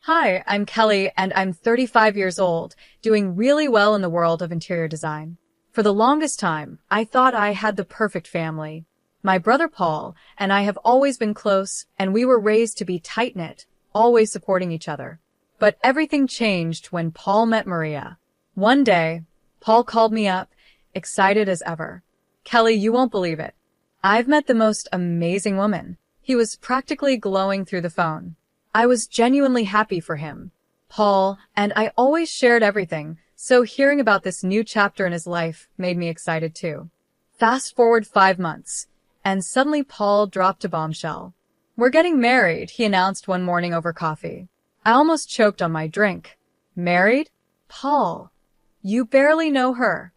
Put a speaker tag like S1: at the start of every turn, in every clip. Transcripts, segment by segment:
S1: Hi, I'm Kelly, and I'm 35 years old, doing really well in the world of interior design. For the longest time, I thought I had the perfect family. My brother Paul and I have always been close, and we were raised to be tight-knit, always supporting each other. But everything changed when Paul met Maria. One day, Paul called me up, excited as ever. Kelly, you won't believe it. I've met the most amazing woman. He was practically glowing through the phone. I was genuinely happy for him. Paul and I always shared everything, so hearing about this new chapter in his life made me excited too. Fast forward 5 months, and suddenly Paul dropped a bombshell. We're getting married, he announced one morning over coffee. I almost choked on my drink. Married? Paul, you barely know her.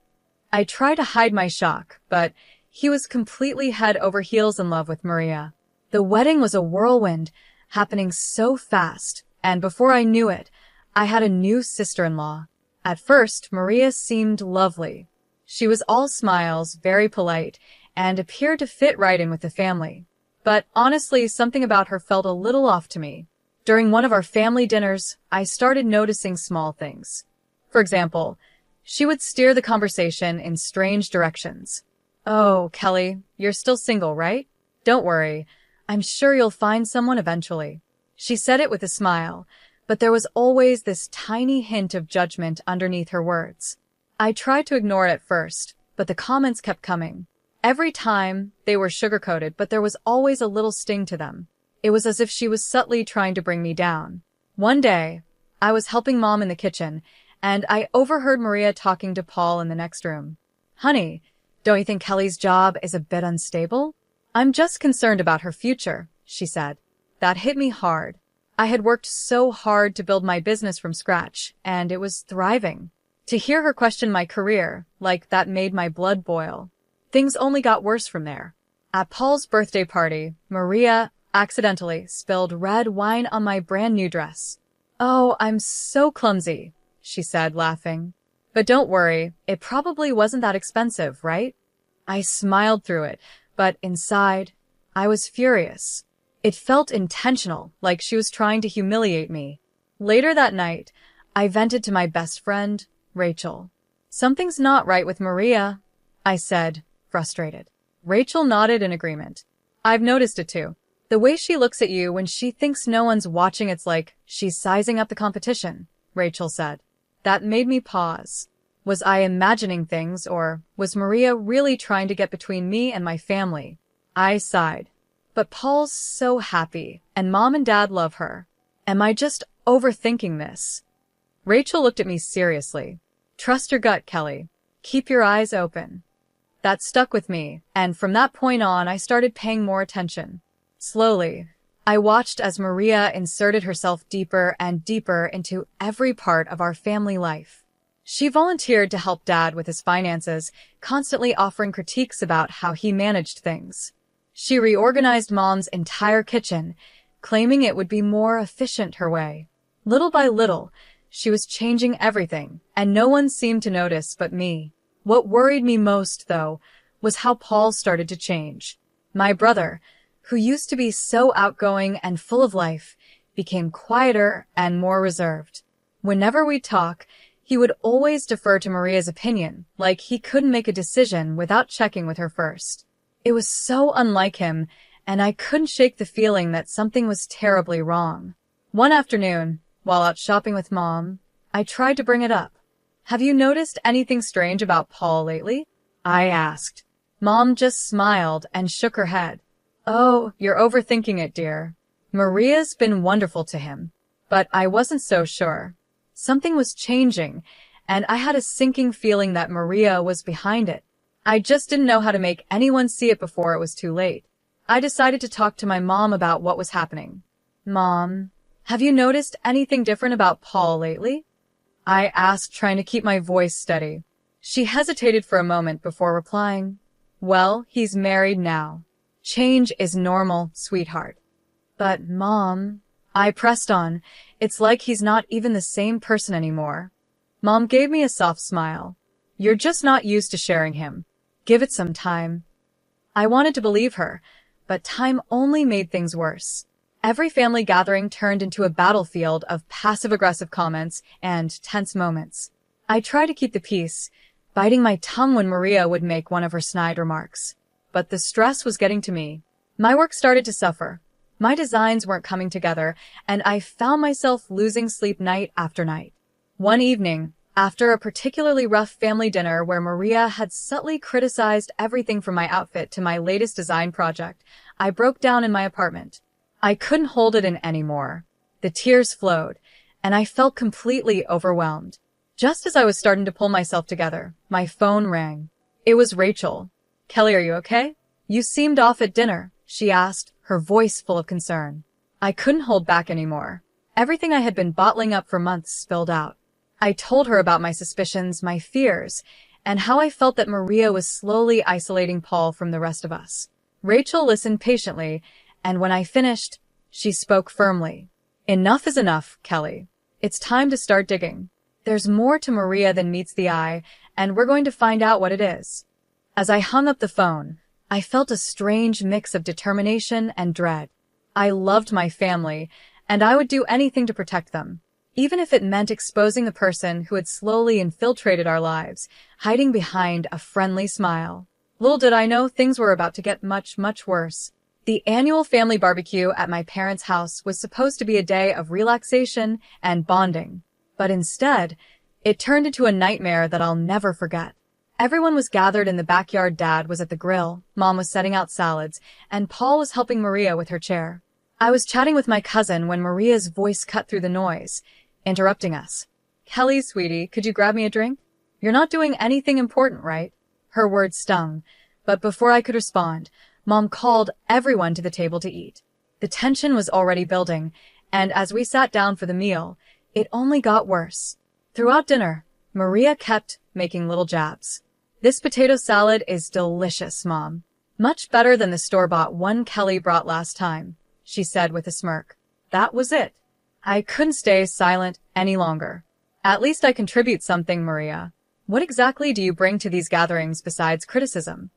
S1: I tried to hide my shock, but he was completely head over heels in love with Maria. The wedding was a whirlwind, happening so fast, and before I knew it, I had a new sister-in-law. At first, Maria seemed lovely. She was all smiles, very polite, and appeared to fit right in with the family. But honestly, something about her felt a little off to me. During one of our family dinners, I started noticing small things. For example, she would steer the conversation in strange directions. "Oh, Kelly, you're still single, right? Don't worry. I'm sure you'll find someone eventually." She said it with a smile, but there was always this tiny hint of judgment underneath her words. I tried to ignore it at first, but the comments kept coming. Every time, they were sugar-coated, but there was always a little sting to them. It was as if she was subtly trying to bring me down. One day, I was helping Mom in the kitchen, and I overheard Maria talking to Paul in the next room. "Honey, don't you think Kelly's job is a bit unstable?" "I'm just concerned about her future," she said. That hit me hard. I had worked so hard to build my business from scratch, and it was thriving. To hear her question my career, like that made my blood boil. Things only got worse from there. At Paul's birthday party, Maria accidentally spilled red wine on my brand new dress. "Oh, I'm so clumsy," she said, laughing. "But don't worry, it probably wasn't that expensive, right?" I smiled through it, but inside, I was furious. It felt intentional, like she was trying to humiliate me. Later that night, I vented to my best friend, Rachel. "Something's not right with Maria," I said, frustrated. Rachel nodded in agreement. "I've noticed it too. The way she looks at you when she thinks no one's watching, it's like she's sizing up the competition," Rachel said. That made me pause. Was I imagining things, or was Maria really trying to get between me and my family? I sighed. But Paul's so happy, and Mom and Dad love her. Am I just overthinking this? Rachel looked at me seriously. "Trust your gut, Kelly. Keep your eyes open." That stuck with me, and from that point on, I started paying more attention. Slowly, I watched as Maria inserted herself deeper and deeper into every part of our family life. She volunteered to help Dad with his finances, constantly offering critiques about how he managed things. She reorganized Mom's entire kitchen, claiming it would be more efficient her way. Little by little, she was changing everything, and no one seemed to notice but me. What worried me most, though, was how Paul started to change. My brother, who used to be so outgoing and full of life, became quieter and more reserved. Whenever we'd talk, he would always defer to Maria's opinion, like he couldn't make a decision without checking with her first. It was so unlike him, and I couldn't shake the feeling that something was terribly wrong. One afternoon, while out shopping with Mom, I tried to bring it up. "Have you noticed anything strange about Paul lately?" I asked. Mom just smiled and shook her head. "Oh, you're overthinking it, dear. Maria's been wonderful to him." But I wasn't so sure. Something was changing, and I had a sinking feeling that Maria was behind it. I just didn't know how to make anyone see it before it was too late. I decided to talk to my mom about what was happening. "Mom, have you noticed anything different about Paul lately?" I asked, trying to keep my voice steady. She hesitated for a moment before replying, "Well, he's married now. Change is normal, sweetheart." "But, Mom," I pressed on, "it's like he's not even the same person anymore." Mom gave me a soft smile. "You're just not used to sharing him. Give it some time." I wanted to believe her, but time only made things worse. Every family gathering turned into a battlefield of passive-aggressive comments and tense moments. I tried to keep the peace, biting my tongue when Maria would make one of her snide remarks. But the stress was getting to me. My work started to suffer. My designs weren't coming together, and I found myself losing sleep night after night. One evening, after a particularly rough family dinner where Maria had subtly criticized everything from my outfit to my latest design project, I broke down in my apartment. I couldn't hold it in anymore. The tears flowed, and I felt completely overwhelmed. Just as I was starting to pull myself together, my phone rang. It was Rachel. "Kelly, are you okay? You seemed off at dinner," she asked, her voice full of concern. I couldn't hold back anymore. Everything I had been bottling up for months spilled out. I told her about my suspicions, my fears, and how I felt that Maria was slowly isolating Paul from the rest of us. Rachel listened patiently, and when I finished, she spoke firmly. "Enough is enough, Kelly. It's time to start digging. There's more to Maria than meets the eye, and we're going to find out what it is." As I hung up the phone, I felt a strange mix of determination and dread. I loved my family, and I would do anything to protect them, even if it meant exposing the person who had slowly infiltrated our lives, hiding behind a friendly smile. Little did I know things were about to get much, much worse. The annual family barbecue at my parents' house was supposed to be a day of relaxation and bonding, but instead, it turned into a nightmare that I'll never forget. Everyone was gathered in the backyard. Dad was at the grill, Mom was setting out salads, and Paul was helping Maria with her chair. I was chatting with my cousin when Maria's voice cut through the noise, interrupting us. "Kelly, sweetie, could you grab me a drink? You're not doing anything important, right?" Her words stung, but before I could respond, Mom called everyone to the table to eat. The tension was already building, and as we sat down for the meal, it only got worse. Throughout dinner, Maria kept making little jabs. "This potato salad is delicious, Mom. Much better than the store-bought one Kelly brought last time," she said with a smirk. That was it. I couldn't stay silent any longer. "At least I contribute something, Maria. What exactly do you bring to these gatherings besides criticism?"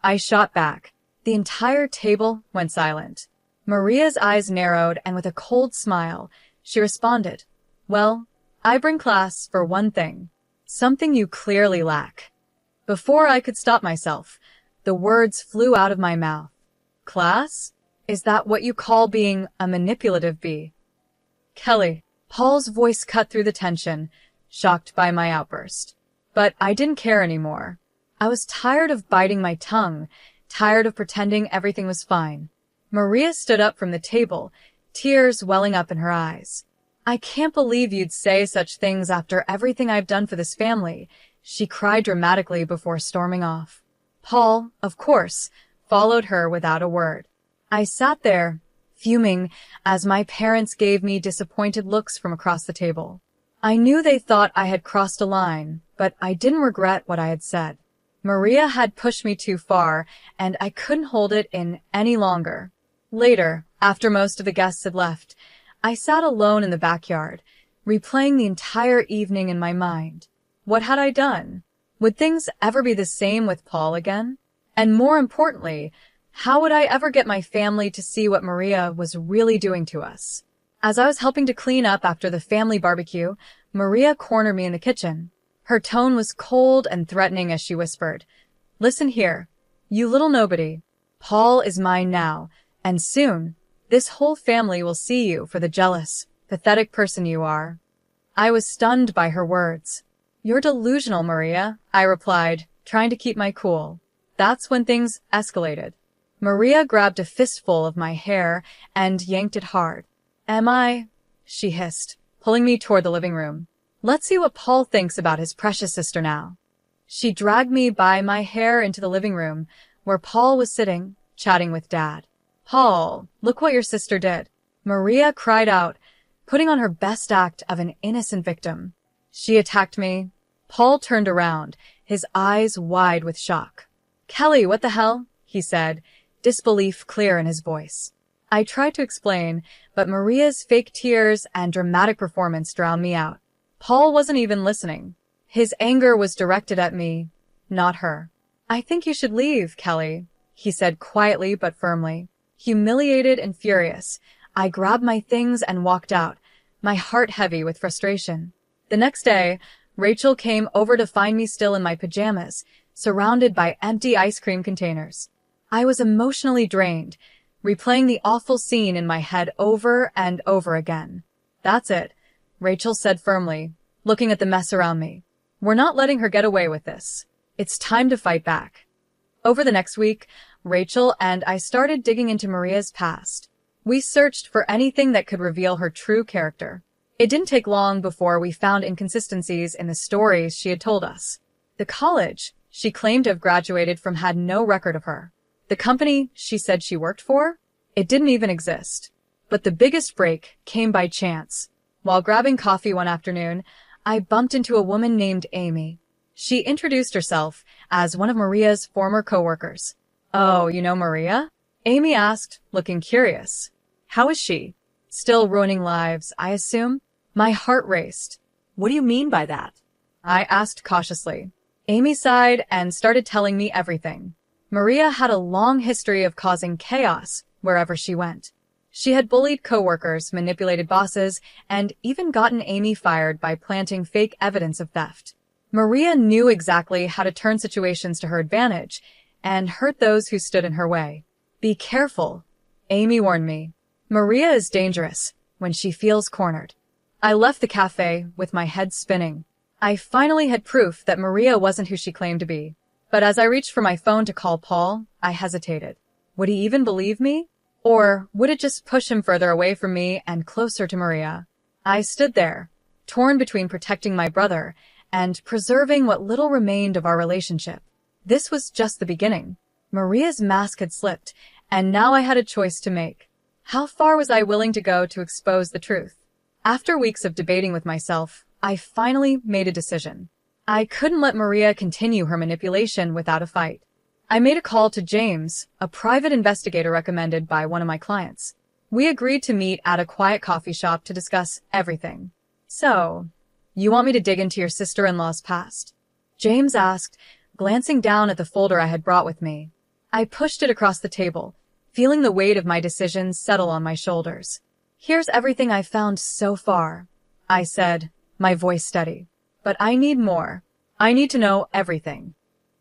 S1: I shot back. The entire table went silent. Maria's eyes narrowed, and with a cold smile, she responded, "Well, I bring class for one thing. Something you clearly lack." Before I could stop myself, the words flew out of my mouth. "Class? Is that what you call being a manipulative bee?" "Kelly." Paul's voice cut through the tension, shocked by my outburst. But I didn't care anymore. I was tired of biting my tongue, tired of pretending everything was fine. Maria stood up from the table, tears welling up in her eyes. "I can't believe you'd say such things after everything I've done for this family," she cried dramatically before storming off. Paul, of course, followed her without a word. I sat there, fuming, as my parents gave me disappointed looks from across the table. I knew they thought I had crossed a line, but I didn't regret what I had said. Maria had pushed me too far, and I couldn't hold it in any longer. Later, after most of the guests had left, I sat alone in the backyard, replaying the entire evening in my mind. What had I done? Would things ever be the same with Paul again? And more importantly, how would I ever get my family to see what Maria was really doing to us? As I was helping to clean up after the family barbecue, Maria cornered me in the kitchen. Her tone was cold and threatening as she whispered, "Listen here, you little nobody. Paul is mine now, and soon, this whole family will see you for the jealous, pathetic person you are." I was stunned by her words. "You're delusional, Maria," I replied, trying to keep my cool. That's when things escalated. Maria grabbed a fistful of my hair and yanked it hard. "Am I?" she hissed, pulling me toward the living room. "Let's see what Paul thinks about his precious sister now." She dragged me by my hair into the living room, where Paul was sitting, chatting with Dad. "Paul, look what your sister did," Maria cried out, putting on her best act of an innocent victim. "She attacked me." Paul turned around, his eyes wide with shock. "Kelly, what the hell?" he said, disbelief clear in his voice. I tried to explain, but Maria's fake tears and dramatic performance drowned me out. Paul wasn't even listening. His anger was directed at me, not her. "I think you should leave, Kelly," he said quietly but firmly. Humiliated and furious, I grabbed my things and walked out, my heart heavy with frustration. The next day, Rachel came over to find me still in my pajamas, surrounded by empty ice cream containers. I was emotionally drained, replaying the awful scene in my head over and over again. "That's it," Rachel said firmly, looking at the mess around me. "We're not letting her get away with this. It's time to fight back." Over the next week, Rachel and I started digging into Maria's past. We searched for anything that could reveal her true character. It didn't take long before we found inconsistencies in the stories she had told us. The college she claimed to have graduated from had no record of her. The company she said she worked for? It didn't even exist. But the biggest break came by chance. While grabbing coffee one afternoon, I bumped into a woman named Amy. She introduced herself as one of Maria's former coworkers. "Oh, you know Maria?" Amy asked, looking curious. "How is she? Still ruining lives, I assume?" My heart raced. "What do you mean by that?" I asked cautiously. Amy sighed and started telling me everything. Maria had a long history of causing chaos wherever she went. She had bullied coworkers, manipulated bosses, and even gotten Amy fired by planting fake evidence of theft. Maria knew exactly how to turn situations to her advantage and hurt those who stood in her way. "Be careful," Amy warned me. "Maria is dangerous when she feels cornered." I left the cafe with my head spinning. I finally had proof that Maria wasn't who she claimed to be. But as I reached for my phone to call Paul, I hesitated. Would he even believe me? Or would it just push him further away from me and closer to Maria? I stood there, torn between protecting my brother and preserving what little remained of our relationship. This was just the beginning. Maria's mask had slipped, and now I had a choice to make. How far was I willing to go to expose the truth? After weeks of debating with myself, I finally made a decision. I couldn't let Maria continue her manipulation without a fight. I made a call to James, a private investigator recommended by one of my clients. We agreed to meet at a quiet coffee shop to discuss everything. "So, you want me to dig into your sister-in-law's past?" James asked, glancing down at the folder I had brought with me. I pushed it across the table, feeling the weight of my decisions settle on my shoulders. "Here's everything I've found so far," I said, my voice steady. "But I need more. I need to know everything."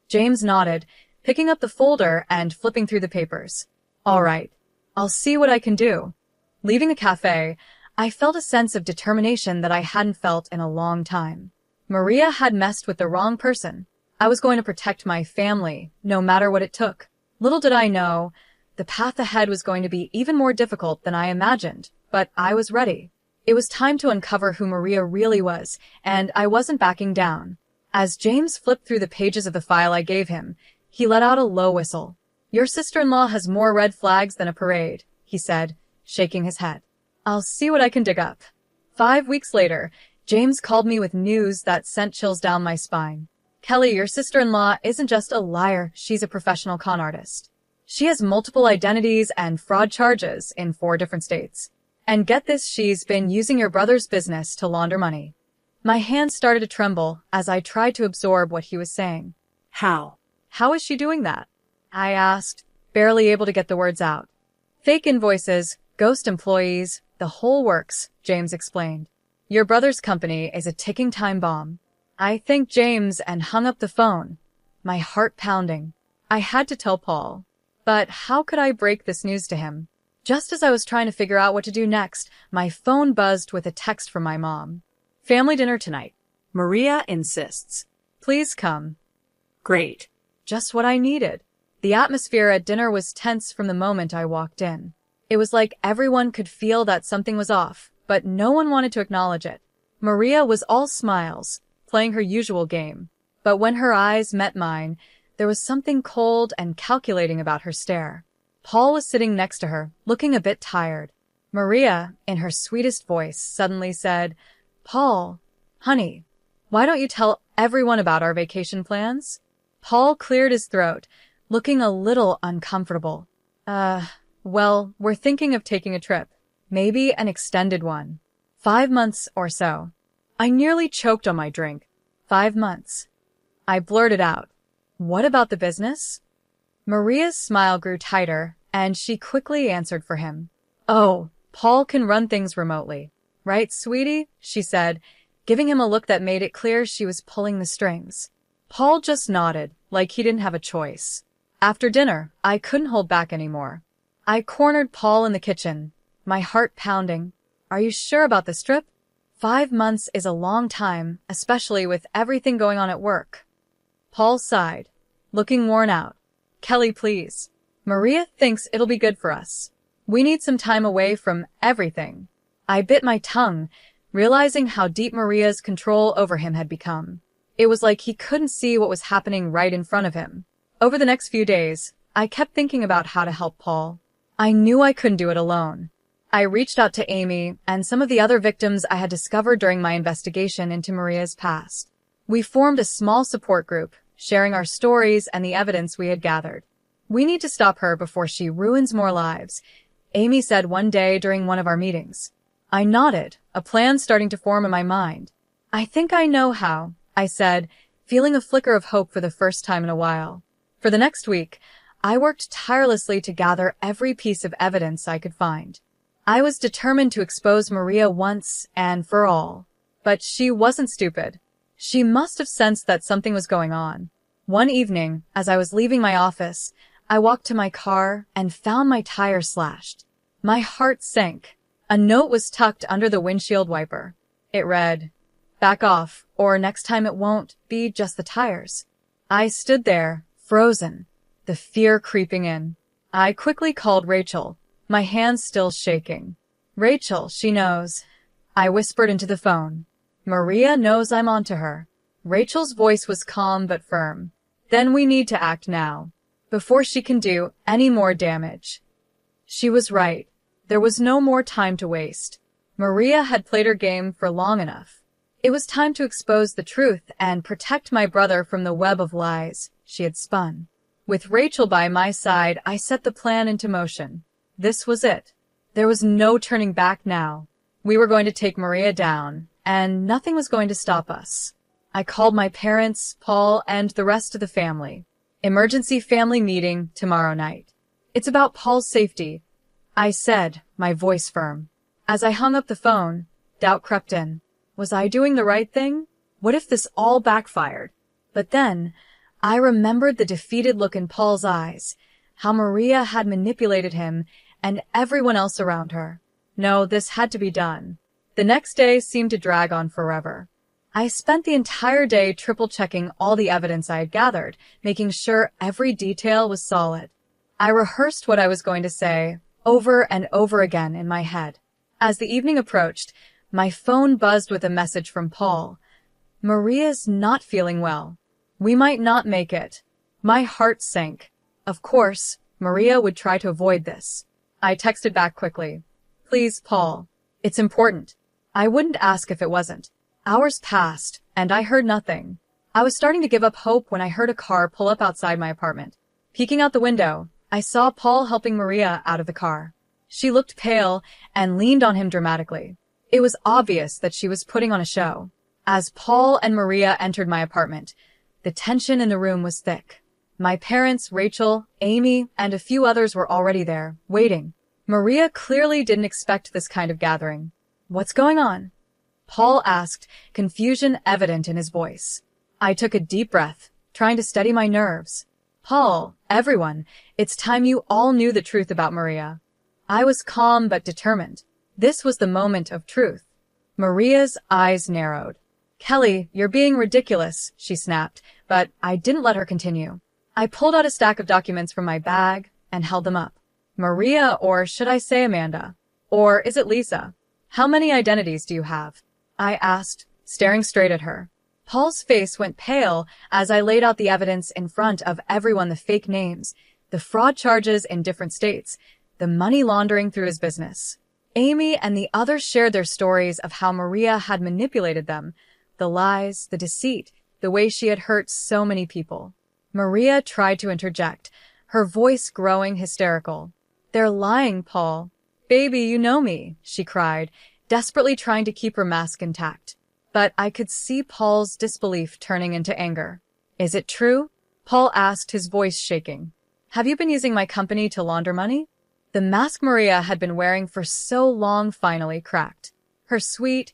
S1: James nodded, picking up the folder and flipping through the papers. "All right, I'll see what I can do." Leaving the cafe, I felt a sense of determination that I hadn't felt in a long time. Maria had messed with the wrong person. I was going to protect my family, no matter what it took. Little did I know, the path ahead was going to be even more difficult than I imagined, but I was ready. It was time to uncover who Maria really was, and I wasn't backing down. As James flipped through the pages of the file I gave him, he let out a low whistle. "Your sister-in-law has more red flags than a parade," he said, shaking his head. "I'll see what I can dig up." 5 weeks later, James called me with news that sent chills down my spine. "Kelly, your sister-in-law isn't just a liar, she's a professional con artist. She has multiple identities and fraud charges in 4 different states. And get this, she's been using your brother's business to launder money." My hands started to tremble as I tried to absorb what he was saying.
S2: How?
S1: "How is she doing that?" I asked, barely able to get the words out. "Fake invoices, ghost employees, the whole works," James explained. "Your brother's company is a ticking time bomb." I thanked James and hung up the phone, my heart pounding. I had to tell Paul. But how could I break this news to him? Just as I was trying to figure out what to do next, my phone buzzed with a text from my mom. "Family dinner tonight.
S2: Maria insists."
S1: Please come."
S2: Great.
S1: Just what I needed. The atmosphere at dinner was tense from the moment I walked in. It was like everyone could feel that something was off, but no one wanted to acknowledge it. Maria was all smiles, playing her usual game. But when her eyes met mine, there was something cold and calculating about her stare. Paul was sitting next to her, looking a bit tired. Maria, in her sweetest voice, suddenly said, "Paul, honey, why don't you tell everyone about our vacation plans?" Paul cleared his throat, looking a little uncomfortable. Well, we're thinking of taking a trip. Maybe an extended one. 5 months or so." I nearly choked on my drink. 5 months. I blurted out, "What about the business?" Maria's smile grew tighter, and she quickly answered for him. "Oh, Paul can run things remotely. Right, sweetie? She said, giving him a look that made it clear she was pulling the strings. Paul just nodded, like he didn't have a choice. After dinner, I couldn't hold back anymore. I cornered Paul in the kitchen, my heart pounding. Are you sure about this trip? 5 months is a long time, especially with everything going on at work. Paul sighed, looking worn out. Kelly, please. Maria thinks it'll be good for us. We need some time away from everything. I bit my tongue, realizing how deep Maria's control over him had become. It was like he couldn't see what was happening right in front of him. Over the next few days, I kept thinking about how to help Paul. I knew I couldn't do it alone. I reached out to Amy and some of the other victims I had discovered during my investigation into Maria's past. We formed a small support group, sharing our stories and the evidence we had gathered. We need to stop her before she ruins more lives, Amy said one day during one of our meetings. I nodded, a plan starting to form in my mind. I think I know how, I said, feeling a flicker of hope for the first time in a while. For the next week, I worked tirelessly to gather every piece of evidence I could find. I was determined to expose Maria once and for all. But she wasn't stupid. She must have sensed that something was going on. One evening, as I was leaving my office, I walked to my car and found my tire slashed. My heart sank. A note was tucked under the windshield wiper. It read, "Back off, or next time it won't be just the tires." I stood there, frozen, the fear creeping in. I quickly called Rachel, my hands still shaking. Rachel, she knows. I whispered into the phone. Maria knows I'm onto her. Rachel's voice was calm but firm. Then we need to act now, before she can do any more damage. She was right. There was no more time to waste. Maria had played her game for long enough. It was time to expose the truth and protect my brother from the web of lies she had spun. With Rachel by my side, I set the plan into motion. This was it. There was no turning back now. We were going to take Maria down, and nothing was going to stop us. I called my parents, Paul, and the rest of the family. Emergency family meeting tomorrow night. It's about Paul's safety, I said, my voice firm. As I hung up the phone, doubt crept in. Was I doing the right thing? What if this all backfired? But then, I remembered the defeated look in Paul's eyes, how Maria had manipulated him and everyone else around her. No, this had to be done. The next day seemed to drag on forever. I spent the entire day triple-checking all the evidence I had gathered, making sure every detail was solid. I rehearsed what I was going to say over and over again in my head. As the evening approached, my phone buzzed with a message from Paul. Maria's not feeling well. We might not make it. My heart sank. Of course, Maria would try to avoid this. I texted back quickly. Please, Paul. It's important. I wouldn't ask if it wasn't. Hours passed, and I heard nothing. I was starting to give up hope when I heard a car pull up outside my apartment. Peeking out the window, I saw Paul helping Maria out of the car. She looked pale and leaned on him dramatically. It was obvious that she was putting on a show. As Paul and Maria entered my apartment, the tension in the room was thick. My parents, Rachel, Amy, and a few others were already there, waiting. Maria clearly didn't expect this kind of gathering. What's going on? Paul asked, confusion evident in his voice. I took a deep breath, trying to steady my nerves. Paul, everyone, it's time you all knew the truth about Maria. I was calm but determined. This was the moment of truth. Maria's eyes narrowed. Kelly, you're being ridiculous, she snapped, but I didn't let her continue. I pulled out a stack of documents from my bag and held them up. Maria, or should I say Amanda? Or is it Lisa? How many identities do you have? I asked, staring straight at her. Paul's face went pale as I laid out the evidence in front of everyone, the fake names, the fraud charges in different states, the money laundering through his business. Amy and the others shared their stories of how Maria had manipulated them, the lies, the deceit, the way she had hurt so many people. Maria tried to interject, her voice growing hysterical. They're lying, Paul. Baby, you know me, she cried, desperately trying to keep her mask intact. But I could see Paul's disbelief turning into anger. Is it true? Paul asked, his voice shaking. Have you been using my company to launder money? The mask Maria had been wearing for so long finally cracked. Her sweet,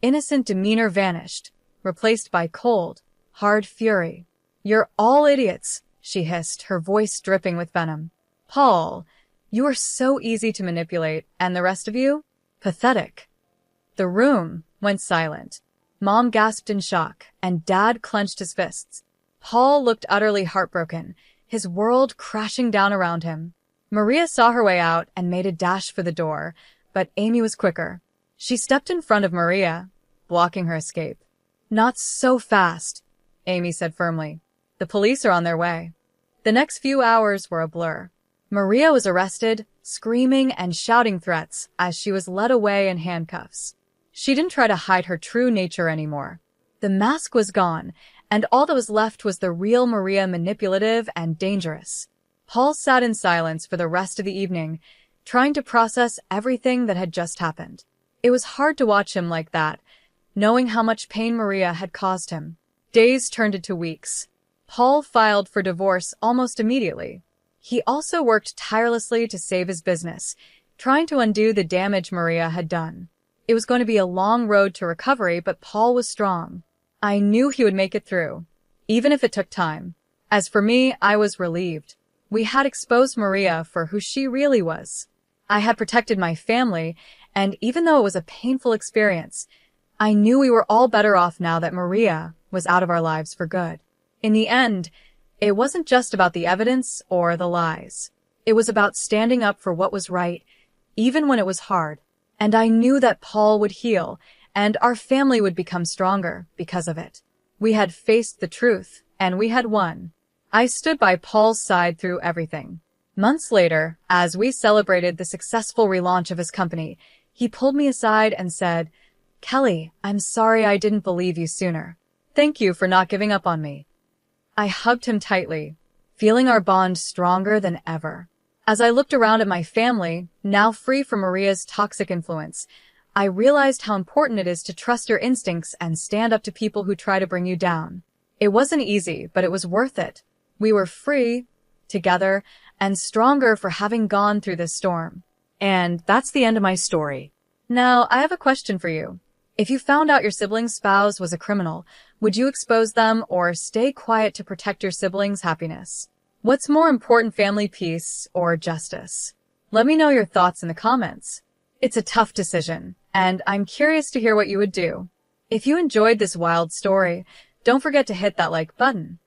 S1: innocent demeanor vanished, replaced by cold, hard fury. "You're all idiots," she hissed, her voice dripping with venom. "Paul, you are so easy to manipulate, and the rest of you? Pathetic." The room went silent. Mom gasped in shock, and Dad clenched his fists. Paul looked utterly heartbroken, his world crashing down around him. Maria saw her way out and made a dash for the door, but Amy was quicker. She stepped in front of Maria, blocking her escape. "Not so fast," Amy said firmly. "The police are on their way." The next few hours were a blur. Maria was arrested, screaming and shouting threats as she was led away in handcuffs. She didn't try to hide her true nature anymore. The mask was gone, and all that was left was the real Maria, manipulative and dangerous. Paul sat in silence for the rest of the evening, trying to process everything that had just happened. It was hard to watch him like that, knowing how much pain Maria had caused him. Days turned into weeks. Paul filed for divorce almost immediately. He also worked tirelessly to save his business, trying to undo the damage Maria had done. It was going to be a long road to recovery, but Paul was strong. I knew he would make it through, even if it took time. As for me, I was relieved. We had exposed Maria for who she really was. I had protected my family, and even though it was a painful experience, I knew we were all better off now that Maria was out of our lives for good. In the end, it wasn't just about the evidence or the lies. It was about standing up for what was right, even when it was hard. And I knew that Paul would heal, and our family would become stronger because of it. We had faced the truth, and we had won. I stood by Paul's side through everything. Months later, as we celebrated the successful relaunch of his company, he pulled me aside and said, "Kelly, I'm sorry I didn't believe you sooner. Thank you for not giving up on me." I hugged him tightly, feeling our bond stronger than ever. As I looked around at my family, now free from Maria's toxic influence, I realized how important it is to trust your instincts and stand up to people who try to bring you down. It wasn't easy, but it was worth it. We were free, together, and stronger for having gone through this storm.
S2: And that's the end of my story.
S1: Now, I have a question for you. If you found out your sibling's spouse was a criminal, would you expose them or stay quiet to protect your sibling's happiness? What's more important, family peace or justice? Let me know your thoughts in the comments. It's a tough decision, and I'm curious to hear what you would do. If you enjoyed this wild story, don't forget to hit that like button.